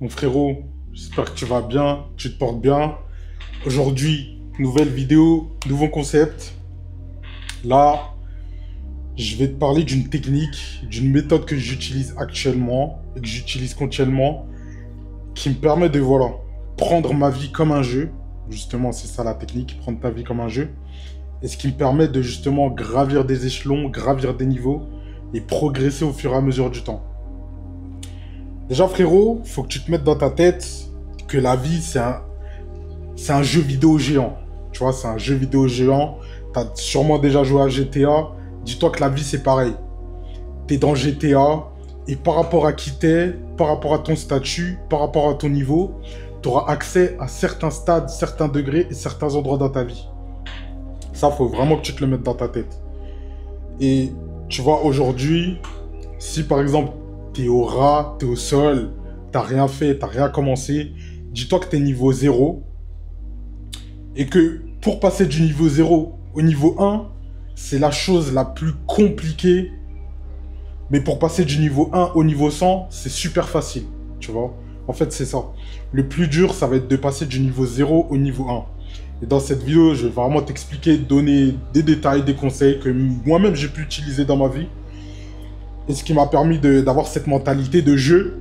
Mon frérot, j'espère que tu vas bien, tu te portes bien. Aujourd'hui, nouvelle vidéo, nouveau concept. Là, je vais te parler d'une technique, d'une méthode que j'utilise actuellement et que j'utilise continuellement, qui me permet de, voilà, prendre ma vie comme un jeu. Justement, c'est ça la technique, prendre ta vie comme un jeu. Et ce qui me permet de justement gravir des échelons, gravir des niveaux et progresser au fur et à mesure du temps. Déjà, frérot, faut que tu te mettes dans ta tête que la vie, c'est un jeu vidéo géant. Tu vois, c'est un jeu vidéo géant. T'as sûrement déjà joué à GTA. Dis-toi que la vie, c'est pareil. T'es dans GTA, et par rapport à qui t'es, par rapport à ton statut, par rapport à ton niveau, t'auras accès à certains stades, certains degrés et certains endroits dans ta vie. Ça, faut vraiment que tu te le mettes dans ta tête. Et tu vois, aujourd'hui, si par exemple, t'es au ras, t'es au sol, t'as rien fait, t'as rien commencé, dis-toi que t'es niveau 0 et que pour passer du niveau 0 au niveau 1, c'est la chose la plus compliquée. Mais pour passer du niveau 1 au niveau 100, c'est super facile, tu vois. En fait, c'est ça. Le plus dur, ça va être de passer du niveau 0 au niveau 1. Et dans cette vidéo, je vais vraiment t'expliquer, donner des détails, des conseils que moi-même j'ai pu utiliser dans ma vie. Et ce qui m'a permis d'avoir cette mentalité de jeu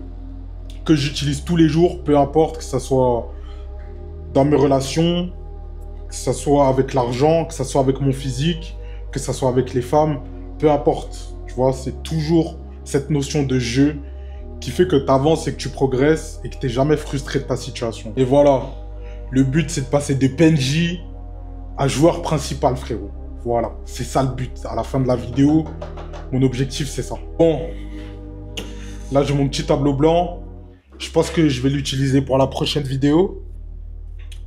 que j'utilise tous les jours, peu importe, que ce soit dans mes relations, que ce soit avec l'argent, que ce soit avec mon physique, que ce soit avec les femmes, peu importe. Tu vois, c'est toujours cette notion de jeu qui fait que tu avances et que tu progresses et que tu n'es jamais frustré de ta situation. Et voilà, le but c'est de passer de PNJ à joueur principal, frérot. Voilà, c'est ça le but. À la fin de la vidéo, mon objectif c'est ça. Bon, là j'ai mon petit tableau blanc. Je pense que je vais l'utiliser pour la prochaine vidéo.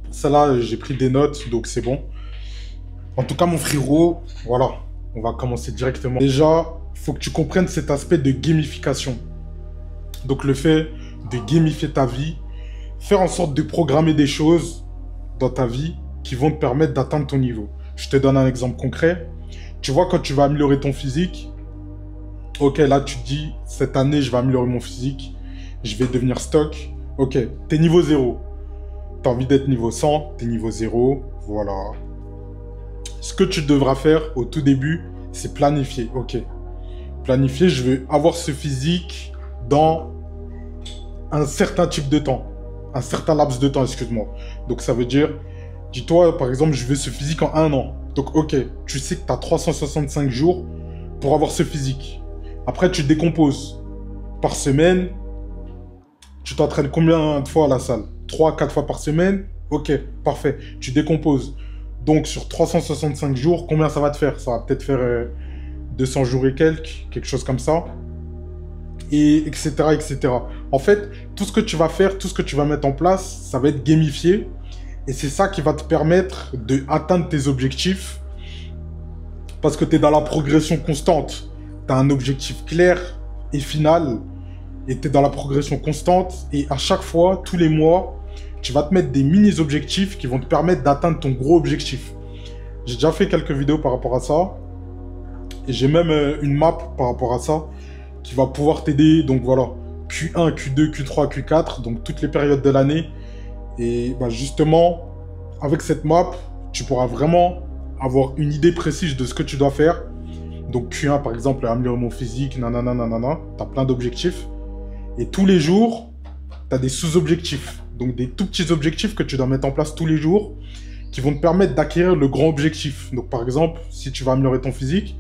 Pour celle-là, j'ai pris des notes, donc c'est bon. En tout cas, mon frérot, voilà, on va commencer directement. Déjà, il faut que tu comprennes cet aspect de gamification. Donc le fait de gamifier ta vie, faire en sorte de programmer des choses dans ta vie qui vont te permettre d'atteindre ton niveau. Je te donne un exemple concret. Tu vois, quand tu vas améliorer ton physique, ok, là tu te dis, cette année je vais améliorer mon physique, je vais devenir stock. Ok, t'es niveau 0. T'as envie d'être niveau 100, t'es niveau 0, voilà. Ce que tu devras faire au tout début, c'est planifier, ok. Planifier, je veux avoir ce physique dans un certain type de temps. Un certain laps de temps, excuse-moi. Donc ça veut dire, dis-toi par exemple, je veux ce physique en 1 an. Donc ok, tu sais que tu as 365 jours pour avoir ce physique. Après, tu décomposes. Par semaine, tu t'entraînes combien de fois à la salle? 3-4 fois par semaine? Ok, parfait. Tu décomposes. Donc sur 365 jours, combien ça va te faire? Ça va peut-être faire 200 jours et quelques, quelque chose comme ça. Et etc., etc. En fait, tout ce que tu vas faire, tout ce que tu vas mettre en place, ça va être gamifié. Et c'est ça qui va te permettre d'atteindre tes objectifs. Parce que tu es dans la progression constante. Tu as un objectif clair et final. Et tu es dans la progression constante. Et à chaque fois, tous les mois, tu vas te mettre des mini-objectifs qui vont te permettre d'atteindre ton gros objectif. J'ai déjà fait quelques vidéos par rapport à ça. Et j'ai même une map par rapport à ça qui va pouvoir t'aider. Donc voilà, Q1, Q2, Q3, Q4, donc toutes les périodes de l'année. Et bah justement, avec cette map, tu pourras vraiment avoir une idée précise de ce que tu dois faire. Donc Q1 par exemple, améliorer mon physique, nanana, nanana, tu as plein d'objectifs. Et tous les jours, tu as des sous-objectifs. Donc des tout petits objectifs que tu dois mettre en place tous les jours qui vont te permettre d'acquérir le grand objectif. Donc par exemple, si tu vas améliorer ton physique,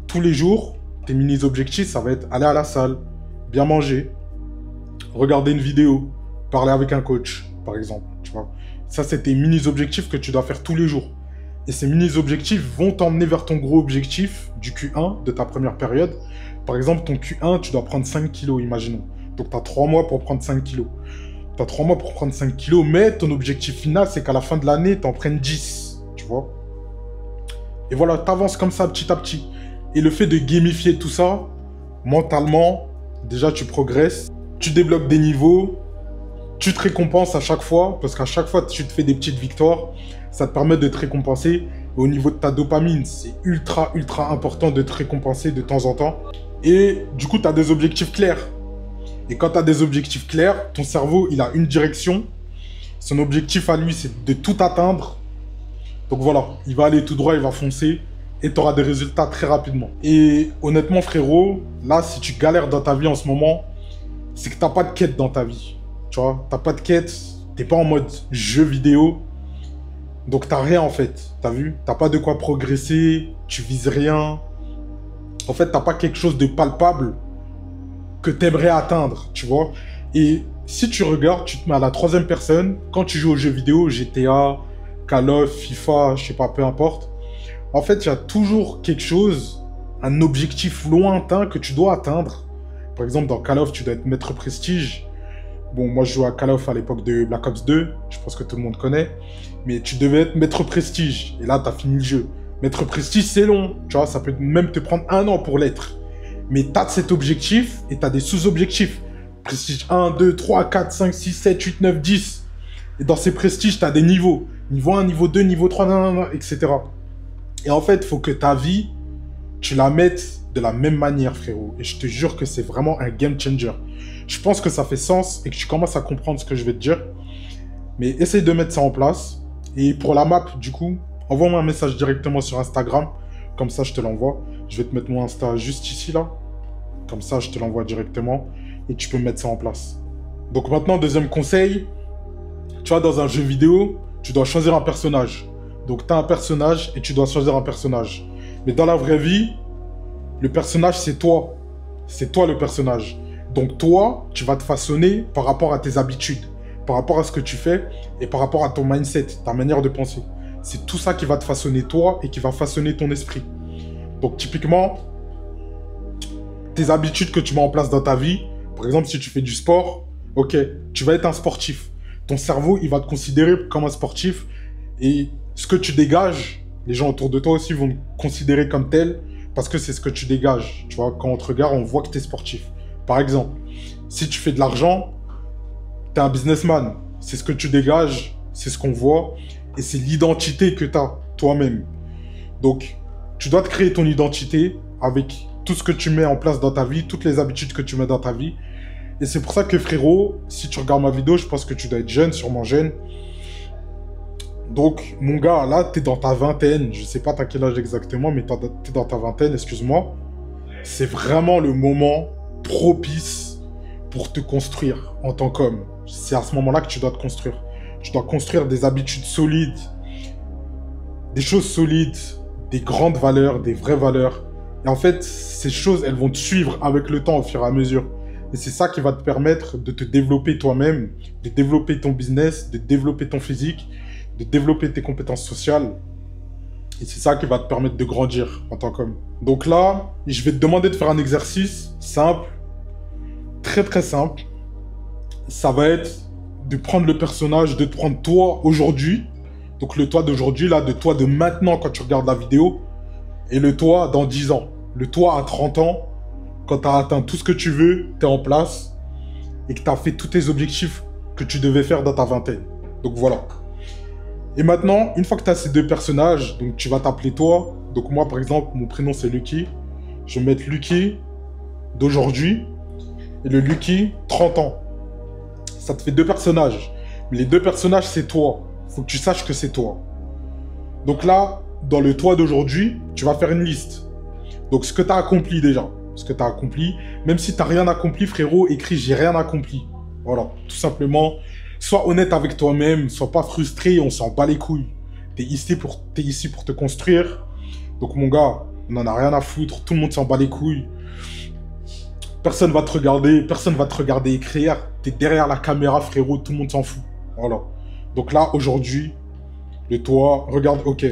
tous les jours, tes mini-objectifs, ça va être aller à la salle, bien manger, regarder une vidéo, parler avec un coach, par exemple. Tu vois. Ça, c'est tes mini-objectifs que tu dois faire tous les jours. Et ces mini-objectifs vont t'emmener vers ton gros objectif du Q1 de ta première période. Par exemple, ton Q1, tu dois prendre 5 kilos, imaginons. Donc, tu as 3 mois pour prendre 5 kilos. Tu as 3 mois pour prendre 5 kilos, mais ton objectif final, c'est qu'à la fin de l'année, tu en prennes 10. Tu vois. Et voilà, tu avances comme ça, petit à petit. Et le fait de gamifier tout ça, mentalement, déjà tu progresses, tu débloques des niveaux, tu te récompenses à chaque fois, parce qu'à chaque fois tu te fais des petites victoires, ça te permet de te récompenser. Et au niveau de ta dopamine, c'est ultra, ultra important de te récompenser de temps en temps. Et du coup, tu as des objectifs clairs. Et quand tu as des objectifs clairs, ton cerveau, il a une direction. Son objectif à lui, c'est de tout atteindre. Donc voilà, il va aller tout droit, il va foncer. Et tu auras des résultats très rapidement. Et honnêtement, frérot, là, si tu galères dans ta vie en ce moment, c'est que tu n'as pas de quête dans ta vie. Tu vois, tu n'as pas de quête, tu n'es pas en mode jeu vidéo. Donc, tu n'as rien en fait. Tu as vu? Tu n'as pas de quoi progresser, tu vises rien. En fait, tu n'as pas quelque chose de palpable que tu aimerais atteindre, tu vois. Et si tu regardes, tu te mets à la troisième personne. Quand tu joues aux jeux vidéo, GTA, Call of, FIFA, je sais pas, peu importe. En fait, il y a toujours quelque chose, un objectif lointain que tu dois atteindre. Par exemple, dans Call of, tu dois être maître prestige. Bon, moi, je jouais à Call of à l'époque de Black Ops 2. Je pense que tout le monde connaît. Mais tu devais être maître prestige. Et là, tu as fini le jeu. Maître prestige, c'est long. Tu vois, ça peut même te prendre 1 an pour l'être. Mais tu as cet objectif et tu as des sous-objectifs. Prestige 1, 2, 3, 4, 5, 6, 7, 8, 9, 10. Et dans ces prestiges, tu as des niveaux. Niveau 1, niveau 2, niveau 3, etc. Et en fait, il faut que ta vie, tu la mettes de la même manière, frérot. Et je te jure que c'est vraiment un game changer. Je pense que ça fait sens et que tu commences à comprendre ce que je vais te dire. Mais essaye de mettre ça en place. Et pour la map, du coup, envoie-moi un message directement sur Instagram. Comme ça, je te l'envoie. Je vais te mettre mon Insta juste ici, là. Comme ça, je te l'envoie directement. Et tu peux mettre ça en place. Donc maintenant, deuxième conseil. Tu vois, dans un jeu vidéo, tu dois choisir un personnage. Donc, tu as un personnage et tu dois choisir un personnage. Mais dans la vraie vie, le personnage, c'est toi. C'est toi le personnage. Donc, toi, tu vas te façonner par rapport à tes habitudes, par rapport à ce que tu fais et par rapport à ton mindset, ta manière de penser. C'est tout ça qui va te façonner toi et qui va façonner ton esprit. Donc, typiquement, tes habitudes que tu mets en place dans ta vie, par exemple, si tu fais du sport, ok, tu vas être un sportif. Ton cerveau, il va te considérer comme un sportif et ce que tu dégages, les gens autour de toi aussi vont te considérer comme tel parce que c'est ce que tu dégages. Tu vois, quand on te regarde, on voit que tu es sportif. Par exemple, si tu fais de l'argent, tu es un businessman. C'est ce que tu dégages, c'est ce qu'on voit et c'est l'identité que tu as toi-même. Donc, tu dois te créer ton identité avec tout ce que tu mets en place dans ta vie, toutes les habitudes que tu mets dans ta vie. Et c'est pour ça que, frérot, si tu regardes ma vidéo, je pense que tu dois être jeune, sûrement jeune. Donc, mon gars, là, t'es dans ta vingtaine. Je sais pas t'as quel âge exactement, mais t'es dans ta vingtaine, excuse-moi. C'est vraiment le moment propice pour te construire en tant qu'homme. C'est à ce moment-là que tu dois te construire. Tu dois construire des habitudes solides, des choses solides, des grandes valeurs, des vraies valeurs. Et en fait, ces choses, elles vont te suivre avec le temps au fur et à mesure. Et c'est ça qui va te permettre de te développer toi-même, de développer ton business, de développer ton physique, de développer tes compétences sociales. Et c'est ça qui va te permettre de grandir en tant qu'homme. Donc là, je vais te demander de faire un exercice simple, très très simple. Ça va être de prendre le personnage, de te prendre toi aujourd'hui. Donc le toi d'aujourd'hui, là, de toi de maintenant quand tu regardes la vidéo. Et le toi dans 10 ans. Le toi à 30 ans, quand tu as atteint tout ce que tu veux, tu es en place. Et que tu as fait tous tes objectifs que tu devais faire dans ta vingtaine. Donc voilà. Et maintenant, une fois que tu as ces deux personnages, donc tu vas t'appeler toi. Donc moi, par exemple, mon prénom, c'est Lucky. Je vais mettre Lucky d'aujourd'hui et le Lucky 30 ans. Ça te fait deux personnages. Mais les deux personnages, c'est toi. Faut que tu saches que c'est toi. Donc là, dans le toi d'aujourd'hui, tu vas faire une liste. Donc ce que tu as accompli déjà. Ce que tu as accompli. Même si tu n'as rien accompli, frérot, écris « j'ai rien accompli ». Voilà, tout simplement. Sois honnête avec toi-même, sois pas frustré, on s'en bat les couilles. T'es ici pour te construire. Donc mon gars, on n'en a rien à foutre, tout le monde s'en bat les couilles. Personne va te regarder écrire. T'es derrière la caméra, frérot, tout le monde s'en fout. Voilà. Donc là, aujourd'hui, le toi, regarde, ok.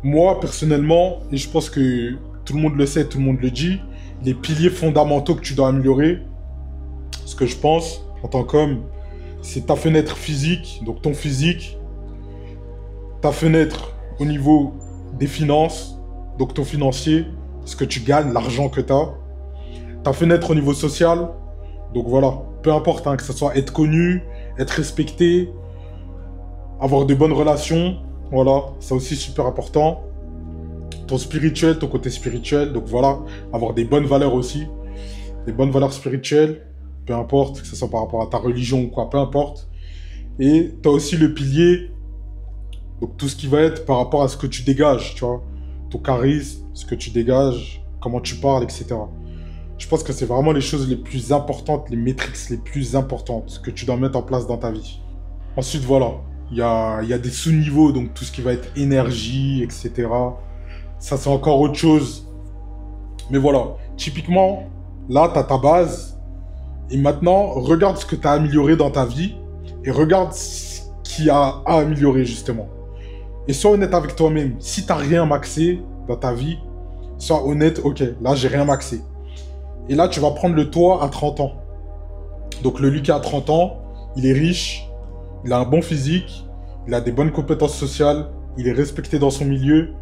Moi, personnellement, et je pense que tout le monde le sait, tout le monde le dit, les piliers fondamentaux que tu dois améliorer, ce que je pense, en tant qu'homme, c'est ta fenêtre physique, donc ton physique, ta fenêtre au niveau des finances, donc ton financier, ce que tu gagnes, l'argent que tu as, ta fenêtre au niveau social, donc voilà, peu importe, hein, que ce soit être connu, être respecté, avoir de bonnes relations, voilà, c'est aussi super important. Ton spirituel, ton côté spirituel, donc voilà, avoir des bonnes valeurs aussi, des bonnes valeurs spirituelles. peu importe, que ce soit par rapport à ta religion ou quoi, peu importe. Et tu as aussi le pilier, donc tout ce qui va être par rapport à ce que tu dégages, tu vois. Ton charisme, ce que tu dégages, comment tu parles, etc. Je pense que c'est vraiment les choses les plus importantes, les métriques les plus importantes que tu dois mettre en place dans ta vie. Ensuite, voilà, il y a des sous-niveaux, donc tout ce qui va être énergie, etc. Ça, c'est encore autre chose. Mais voilà, typiquement, là, tu as ta base. Et maintenant, regarde ce que tu as amélioré dans ta vie et regarde ce qu'il y a à améliorer, justement. Et sois honnête avec toi-même. Si tu n'as rien maxé dans ta vie, sois honnête, ok, là, j'ai rien maxé. Et là, tu vas prendre le toi à 30 ans. Donc, le Lucas à 30 ans, il est riche, il a un bon physique, il a des bonnes compétences sociales, il est respecté dans son milieu,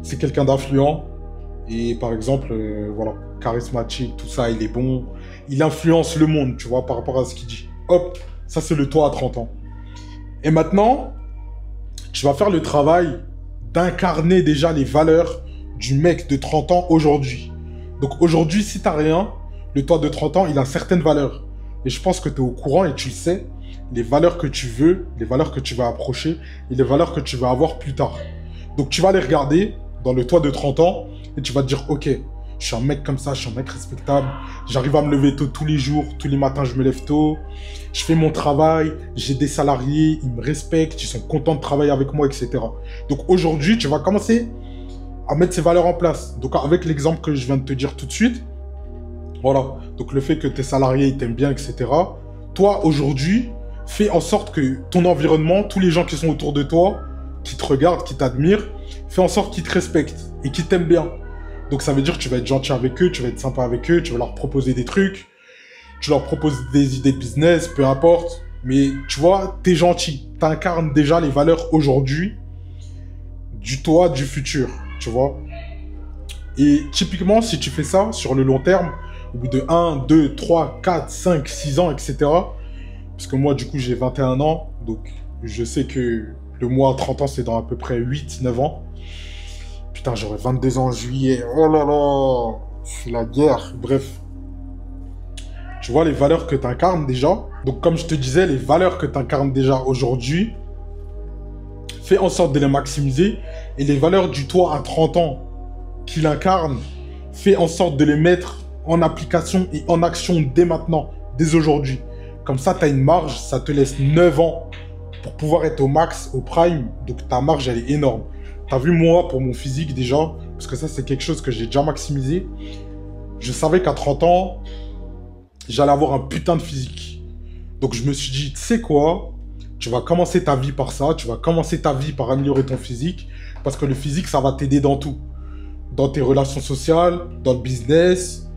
c'est quelqu'un d'influent. Et par exemple, voilà, charismatique, tout ça, il est bon. Il influence le monde, tu vois, par rapport à ce qu'il dit. Hop, ça c'est le toi à 30 ans. Et maintenant, tu vas faire le travail d'incarner déjà les valeurs du mec de 30 ans aujourd'hui. Donc aujourd'hui, si t'as rien, le toi de 30 ans, il a certaines valeurs. Et je pense que tu es au courant et tu le sais, les valeurs que tu veux, les valeurs que tu vas approcher et les valeurs que tu vas avoir plus tard. Donc tu vas les regarder dans le toi de 30 ans et tu vas te dire, ok, je suis un mec comme ça, je suis un mec respectable, j'arrive à me lever tôt tous les jours, tous les matins je me lève tôt, je fais mon travail, j'ai des salariés, ils me respectent, ils sont contents de travailler avec moi, etc. Donc aujourd'hui, tu vas commencer à mettre ces valeurs en place. Donc avec l'exemple que je viens de te dire tout de suite, voilà, donc le fait que tes salariés ils t'aiment bien, etc. Toi, aujourd'hui, fais en sorte que ton environnement, tous les gens qui sont autour de toi, qui te regardent, qui t'admirent, fais en sorte qu'ils te respectent et qu'ils t'aiment bien. Donc ça veut dire que tu vas être gentil avec eux, tu vas être sympa avec eux, tu vas leur proposer des trucs, tu leur proposes des idées de business, peu importe. Mais tu vois, t'es gentil, t'incarnes déjà les valeurs aujourd'hui du toi du futur, tu vois. Et typiquement, si tu fais ça sur le long terme, au bout de 1, 2, 3, 4, 5, 6 ans, etc. Parce que moi, du coup, j'ai 21 ans, donc je sais que le mois à 30 ans, c'est dans à peu près 8, 9 ans. Putain, j'aurai 22 ans en juillet. Oh là là, c'est la guerre. Bref. Tu vois les valeurs que tu incarnes déjà. Donc, comme je te disais, les valeurs que tu incarnes déjà aujourd'hui, fais en sorte de les maximiser. Et les valeurs du toi à 30 ans qu'il incarne, fais en sorte de les mettre en application et en action dès maintenant, dès aujourd'hui. Comme ça, tu as une marge, ça te laisse 9 ans pour pouvoir être au max, au prime. Donc, ta marge, elle est énorme. T'as vu, moi, pour mon physique déjà, parce que ça, c'est quelque chose que j'ai déjà maximisé. Je savais qu'à 30 ans, j'allais avoir un putain de physique. Donc, je me suis dit, tu sais quoi, tu vas commencer ta vie par ça, tu vas commencer ta vie par améliorer ton physique, parce que le physique, ça va t'aider dans tout. Dans tes relations sociales, dans le business,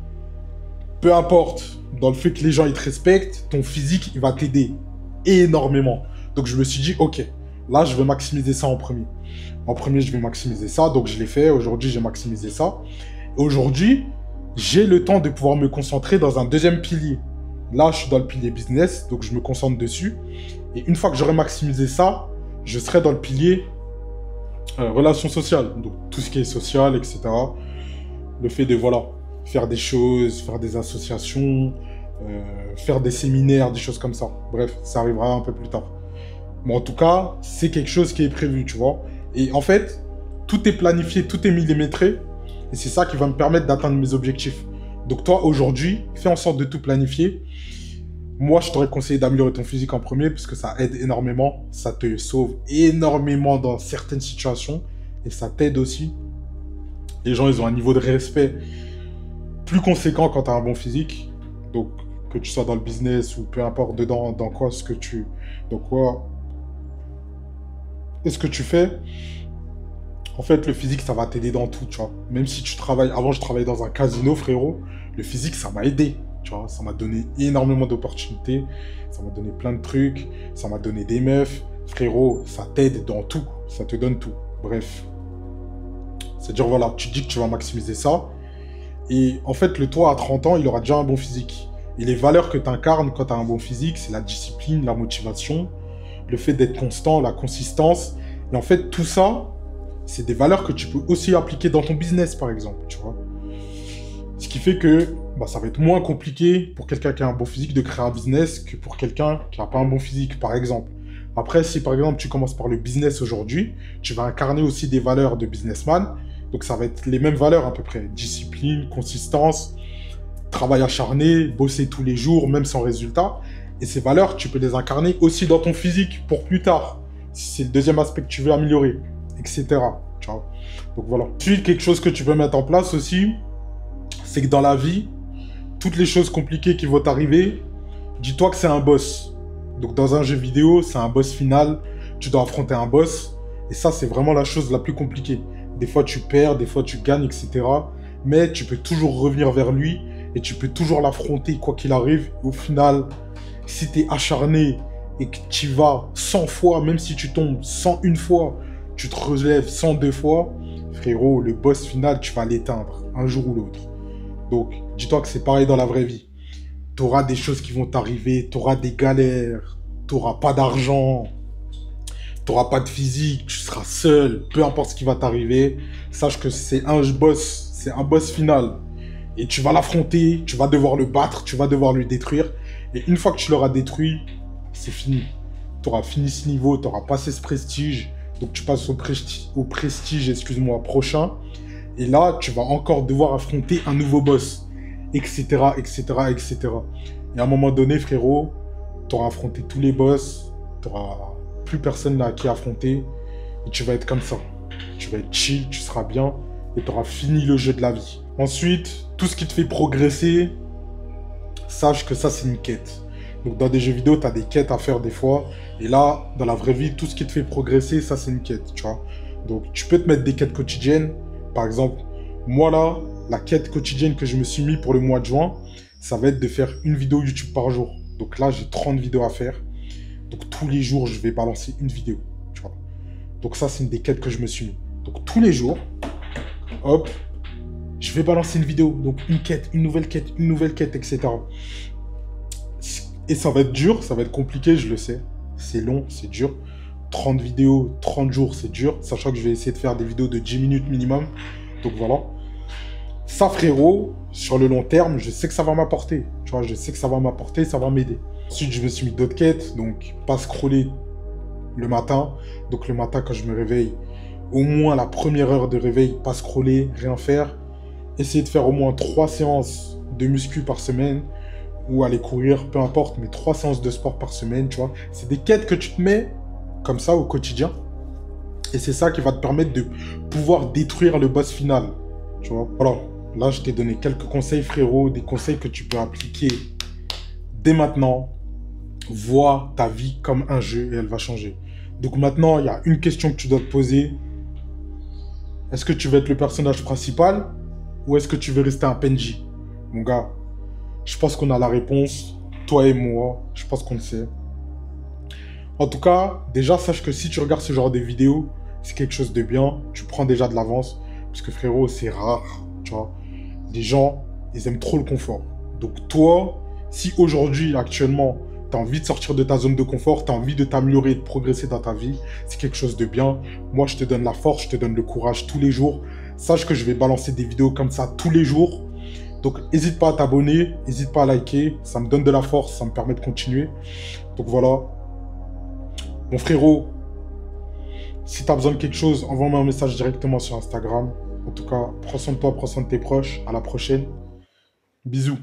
peu importe. Dans le fait que les gens, ils te respectent, ton physique, il va t'aider énormément. Donc, je me suis dit, ok, là, je vais maximiser ça en premier. En premier, je vais maximiser ça. Donc, je l'ai fait. Aujourd'hui, j'ai maximisé ça. Aujourd'hui, j'ai le temps de pouvoir me concentrer dans un deuxième pilier. Là, je suis dans le pilier business, donc je me concentre dessus. Et une fois que j'aurai maximisé ça, je serai dans le pilier relations sociales. Donc, tout ce qui est social, etc. Le fait de, voilà, faire des choses, faire des associations, faire des séminaires, des choses comme ça. Bref, ça arrivera un peu plus tard. Mais en tout cas, c'est quelque chose qui est prévu, tu vois. Et en fait, tout est planifié, tout est millimétré. Et c'est ça qui va me permettre d'atteindre mes objectifs. Donc toi, aujourd'hui, fais en sorte de tout planifier. Moi, je t'aurais conseillé d'améliorer ton physique en premier parce que ça aide énormément. Ça te sauve énormément dans certaines situations. Et ça t'aide aussi. Les gens, ils ont un niveau de respect plus conséquent quand tu as un bon physique. Donc, que tu sois dans le business ou peu importe dedans, dans quoi est-ce que tu fais. En fait, le physique, ça va t'aider dans tout, tu vois. Même si tu travailles... Avant, je travaillais dans un casino, frérot. Le physique, ça m'a aidé, tu vois. Ça m'a donné énormément d'opportunités. Ça m'a donné plein de trucs. Ça m'a donné des meufs. Frérot, ça t'aide dans tout. Ça te donne tout. Bref. C'est-à-dire, voilà, tu dis que tu vas maximiser ça. Et en fait, le toi, à 30 ans, il aura déjà un bon physique. Et les valeurs que tu incarnes quand tu as un bon physique, c'est la discipline, la motivation, le fait d'être constant, la consistance. Et en fait, tout ça, c'est des valeurs que tu peux aussi appliquer dans ton business, par exemple, tu vois. Ce qui fait que bah, ça va être moins compliqué pour quelqu'un qui a un bon physique de créer un business que pour quelqu'un qui n'a pas un bon physique, par exemple. Après, si par exemple tu commences par le business aujourd'hui, tu vas incarner aussi des valeurs de businessman. Donc ça va être les mêmes valeurs à peu près. Discipline, consistance, travail acharné, bosser tous les jours, même sans résultat. Et ces valeurs, tu peux les incarner aussi dans ton physique pour plus tard. Si c'est le deuxième aspect que tu veux améliorer, etc. Tu vois. Donc voilà. Ensuite, quelque chose que tu peux mettre en place aussi, c'est que dans la vie, toutes les choses compliquées qui vont t'arriver, dis-toi que c'est un boss. Donc dans un jeu vidéo, c'est un boss final, tu dois affronter un boss, et ça c'est vraiment la chose la plus compliquée. Des fois tu perds, des fois tu gagnes, etc. Mais tu peux toujours revenir vers lui, et tu peux toujours l'affronter quoi qu'il arrive. Au final, si tu es acharné, et que tu vas 100 fois, même si tu tombes 101 fois, tu te relèves 102 fois, frérot, le boss final, tu vas l'éteindre, un jour ou l'autre. Donc, dis-toi que c'est pareil dans la vraie vie. Tu auras des choses qui vont t'arriver, tu auras des galères, tu n'auras pas d'argent, tu n'auras pas de physique, tu seras seul, peu importe ce qui va t'arriver, sache que c'est un boss final. Et tu vas l'affronter, tu vas devoir le battre, tu vas devoir le détruire. Et une fois que tu l'auras détruit, c'est fini. Tu auras fini ce niveau, tu auras passé ce prestige. Donc tu passes au prestige, excuse-moi, prochain. Et là, tu vas encore devoir affronter un nouveau boss, etc., etc., etc. Et à un moment donné, frérot, tu auras affronté tous les boss, tu n'auras plus personne là à qui affronter, et tu vas être comme ça. Tu vas être chill, tu seras bien, et tu auras fini le jeu de la vie. Ensuite, tout ce qui te fait progresser, sache que ça, c'est une quête. Donc dans des jeux vidéo, tu as des quêtes à faire des fois, et là, dans la vraie vie, tout ce qui te fait progresser, ça, c'est une quête, tu vois. Donc tu peux te mettre des quêtes quotidiennes. Par exemple, moi là, la quête quotidienne que je me suis mis pour le mois de juin, ça va être de faire une vidéo YouTube par jour. Donc là, j'ai 30 vidéos à faire. Donc tous les jours, je vais balancer une vidéo, tu vois. Donc ça, c'est une des quêtes que je me suis mis. Donc tous les jours, hop, je vais balancer une vidéo. Donc une quête, une nouvelle quête, etc. Et ça va être dur, ça va être compliqué, je le sais. C'est long, c'est dur. 30 vidéos, 30 jours, c'est dur. Sachant que je vais essayer de faire des vidéos de 10 minutes minimum. Donc voilà. Ça, frérot, sur le long terme, je sais que ça va m'apporter. Tu vois, je sais que ça va m'apporter, ça va m'aider. Ensuite, je me suis mis d'autres quêtes. Donc, pas scroller le matin. Donc, le matin, quand je me réveille, au moins la première heure de réveil, pas scroller, rien faire. Essayer de faire au moins 3 séances de muscu par semaine. Ou aller courir, peu importe, mais 3 séances de sport par semaine, tu vois. C'est des quêtes que tu te mets comme ça au quotidien. Et c'est ça qui va te permettre de pouvoir détruire le boss final. Tu vois. Alors, là, je t'ai donné quelques conseils, frérot. Des conseils que tu peux appliquer dès maintenant. Vois ta vie comme un jeu et elle va changer. Donc maintenant, il y a une question que tu dois te poser. Est-ce que tu veux être le personnage principal ou est-ce que tu veux rester un PNJ? Mon gars, je pense qu'on a la réponse. Toi et moi, je pense qu'on le sait. En tout cas, déjà, sache que si tu regardes ce genre de vidéos, c'est quelque chose de bien. Tu prends déjà de l'avance. Parce que frérot, c'est rare, tu vois. Les gens, ils aiment trop le confort. Donc toi, si aujourd'hui, actuellement, tu as envie de sortir de ta zone de confort, tu as envie de t'améliorer et de progresser dans ta vie, c'est quelque chose de bien. Moi, je te donne la force, je te donne le courage tous les jours. Sache que je vais balancer des vidéos comme ça tous les jours. Donc, n'hésite pas à t'abonner, n'hésite pas à liker. Ça me donne de la force, ça me permet de continuer. Donc voilà. Mon frérot, si tu as besoin de quelque chose, envoie-moi un message directement sur Instagram. En tout cas, prends soin de toi, prends soin de tes proches. À la prochaine. Bisous.